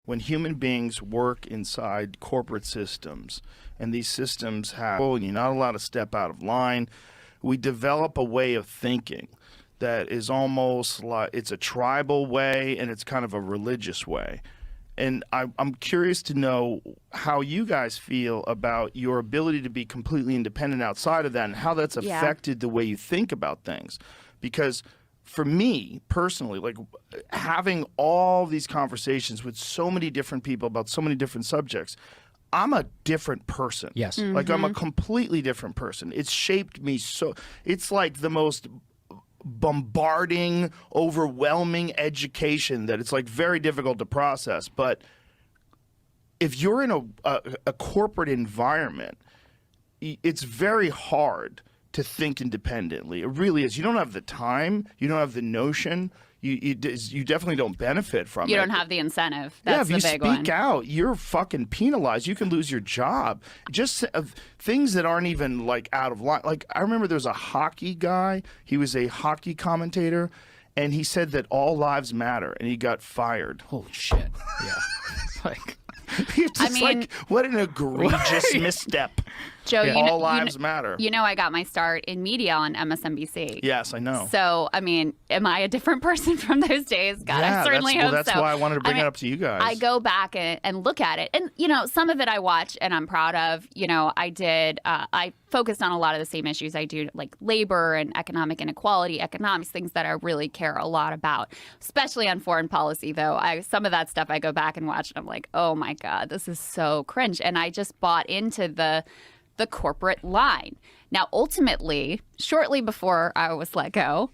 when human beings work inside corporate systems, and these systems have, well, you're not allowed to step out of line, we develop a way of thinking that is almost like it's a tribal way and it's kind of a religious way. And I'm curious to know how you guys feel about your ability to be completely independent outside of that and how that's affected the way you think about things. Because for me personally, like having all these conversations with so many different people about so many different subjects, I'm a different person. Yes. Like I'm a completely different person. It's shaped me so, it's like the most bombarding, overwhelming education that it's like very difficult to process. But if you're in a corporate environment, it's very hard to think independently. It really is. You don't have the time. You don't have the notion. You definitely don't benefit from it. You don't have the incentive. That's the big one. If you speak out, you're fucking penalized. You can lose your job. Just things that aren't even like out of line. Like I remember there was a hockey guy. He was a hockey commentator, and he said that all lives matter, and he got fired. Holy shit. Yeah. It's like, it's just like, what an egregious misstep. Joe, all lives matter. You know, I got my start in media on MSNBC. Yes, I know. So, I mean, am I a different person from those days? God, I certainly hope so. That's why I wanted to bring it up to you guys. I go back and look at it. And, you know, some of it I watch and I'm proud of. You know, I focused on a lot of the same issues I do, like labor and economic inequality, economics, things that I really care a lot about, especially on foreign policy, though. Some of that stuff I go back and watch and I'm like, oh, my God, this is so cringe. And I just bought into the corporate line. Now, ultimately, shortly before I was let go,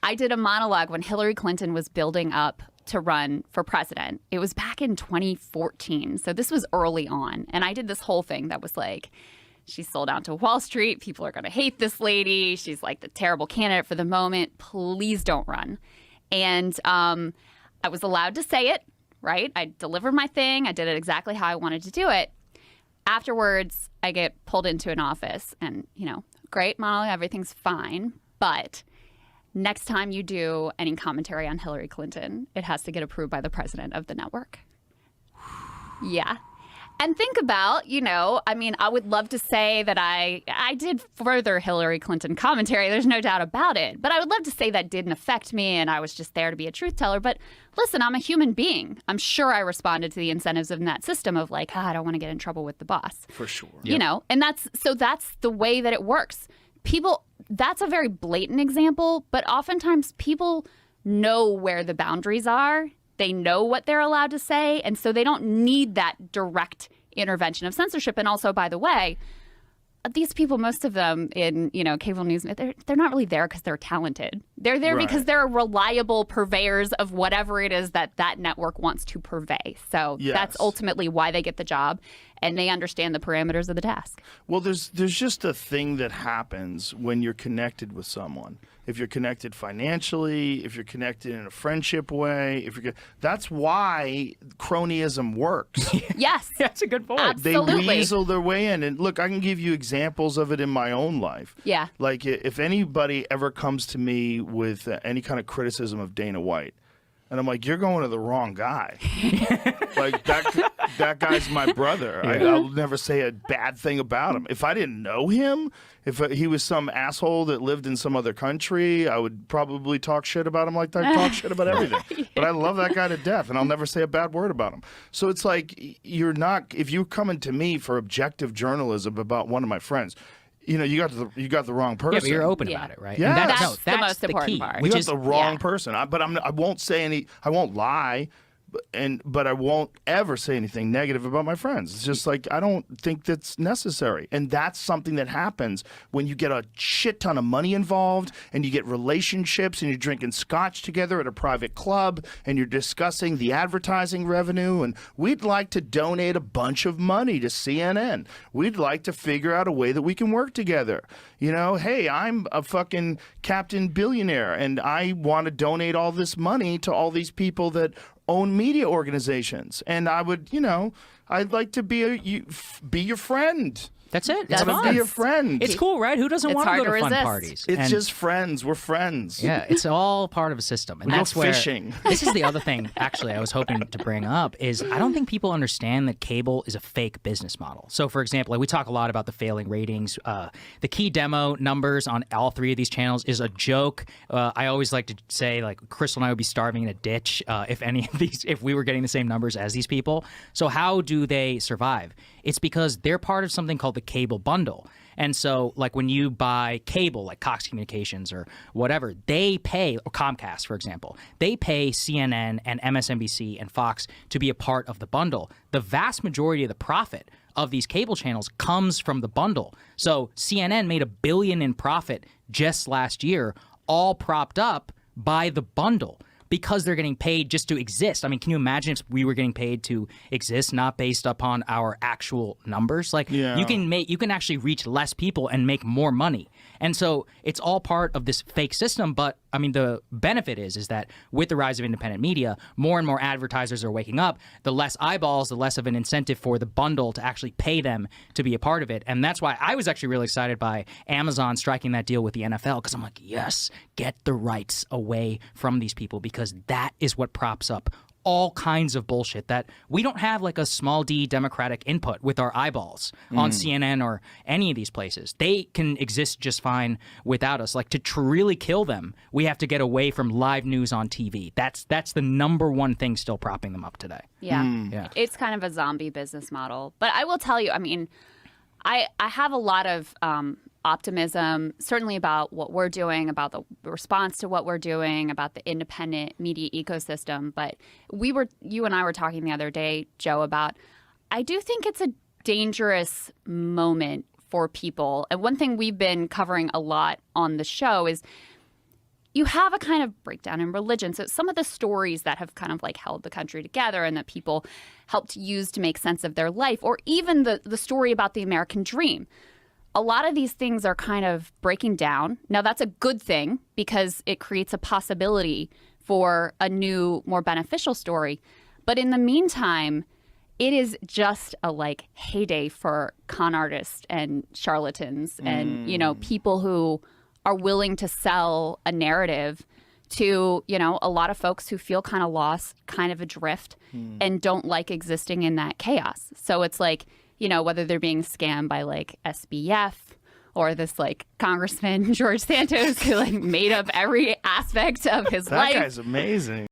I did a monologue when Hillary Clinton was building up to run for president. It was back in 2014. So this was early on. And I did this whole thing that was like, she's sold out to Wall Street. People are going to hate this lady. She's like the terrible candidate for the moment. Please don't run. And I was allowed to say it, right? I delivered my thing. I did it exactly how I wanted to do it. Afterwards, I get pulled into an office and, you know, great monologue, everything's fine. But next time you do any commentary on Hillary Clinton, it has to get approved by the president of the network. Yeah. And think about, you know, I mean, I would love to say that I did further Hillary Clinton commentary. There's no doubt about it. But I would love to say that didn't affect me and I was just there to be a truth teller. But listen, I'm a human being. I'm sure I responded to the incentives in that system of like, I don't want to get in trouble with the boss. For sure. You know, and that's the way that it works. People, that's a very blatant example, but oftentimes people know where the boundaries are. They know what they're allowed to say, and so they don't need that direct intervention of censorship. And also, by the way, these people, most of them in, you know, cable news, they're not really there because they're talented. They're there because they're reliable purveyors of whatever it is that network wants to purvey. So that's ultimately why they get the job, and they understand the parameters of the task. Well, there's just a thing that happens when you're connected with someone. If you're connected financially, if you're connected in a friendship way, that's why cronyism works. Yes. That's a good point. Absolutely. They weasel their way in. And look, I can give you examples of it in my own life. Yeah. Like if anybody ever comes to me with any kind of criticism of Dana White, and I'm like, you're going to the wrong guy. Like, that guy's my brother. Yeah. I'll never say a bad thing about him. If I didn't know him, if he was some asshole that lived in some other country, I would probably talk shit about him like I talk shit about everything. But I love that guy to death, and I'll never say a bad word about him. So it's like, if you're coming to me for objective journalism about one of my friends, you know, you got the wrong person. Yeah, but you're open about it, right? Yeah, And that's the most important key, part. You got the wrong person. I won't say I won't lie, but I won't ever say anything negative about my friends. It's just like, I don't think that's necessary. And that's something that happens when you get a shit ton of money involved and you get relationships and you're drinking scotch together at a private club and you're discussing the advertising revenue, and we'd like to donate a bunch of money to CNN. We'd like to figure out a way that we can work together. You know, hey, I'm a fucking Captain Billionaire and I want to donate all this money to all these people that own media organizations, and I would, you know, I'd like to be your friend. That's it. That's It's Let fun. us be your friend. It's cool, right? Who doesn't It's want to hard go to to fun resist. parties? It's And- just friends. We're friends. yeah, it's all part of a system. And We go that's where fishing. This is the other thing, actually, I was hoping to bring up is I don't think people understand that cable is a fake business model. So, for example, like we talk a lot about the failing ratings. The key demo numbers on all three of these channels is a joke. I always like to say, like, Krystal and I would be starving in a ditch if we were getting the same numbers as these people. So how do they survive? It's because they're part of something called the cable bundle. And so, like, when you buy cable, like Cox Communications or whatever, they pay, or Comcast, for example, they pay CNN and MSNBC and Fox to be a part of the bundle. The vast majority of the profit of these cable channels comes from the bundle. So CNN made $1 billion in profit just last year, all propped up by the bundle, because they're getting paid just to exist. I mean, can you imagine if we were getting paid to exist, not based upon our actual numbers? Like, Yeah. you can actually reach less people and make more money. And so it's all part of this fake system. But I mean, the benefit is that with the rise of independent media, more and more advertisers are waking up. The less eyeballs, the less of an incentive for the bundle to actually pay them to be a part of it. And that's why I was actually really excited by Amazon striking that deal with the NFL, because I'm like, yes, get the rights away from these people, because that is what props up all kinds of bullshit that we don't have, like a small d democratic input with our eyeballs on CNN or any of these places. They can exist just fine without us. Like, to really kill them, we have to get away from live news on TV. That's the number one thing still propping them up today. Yeah. Yeah. It's kind of a zombie business model. But I will tell you, I mean, I have a lot of optimism, certainly about what we're doing, about the response to what we're doing, about the independent media ecosystem. But you and I were talking the other day, Joe, about, I do think it's a dangerous moment for people. And one thing we've been covering a lot on the show is you have a kind of breakdown in religion. So some of the stories that have kind of like held the country together and that people helped use to make sense of their life, or even the story about the American dream. A lot of these things are kind of breaking down. Now, that's a good thing because it creates a possibility for a new, more beneficial story. But in the meantime, it is just a like heyday for con artists and charlatans and, people who are willing to sell a narrative to, a lot of folks who feel kind of lost, kind of adrift, and don't like existing in that chaos. So it's like, whether they're being scammed by like SBF or this like Congressman George Santos who like made up every aspect of his life. That guy's amazing.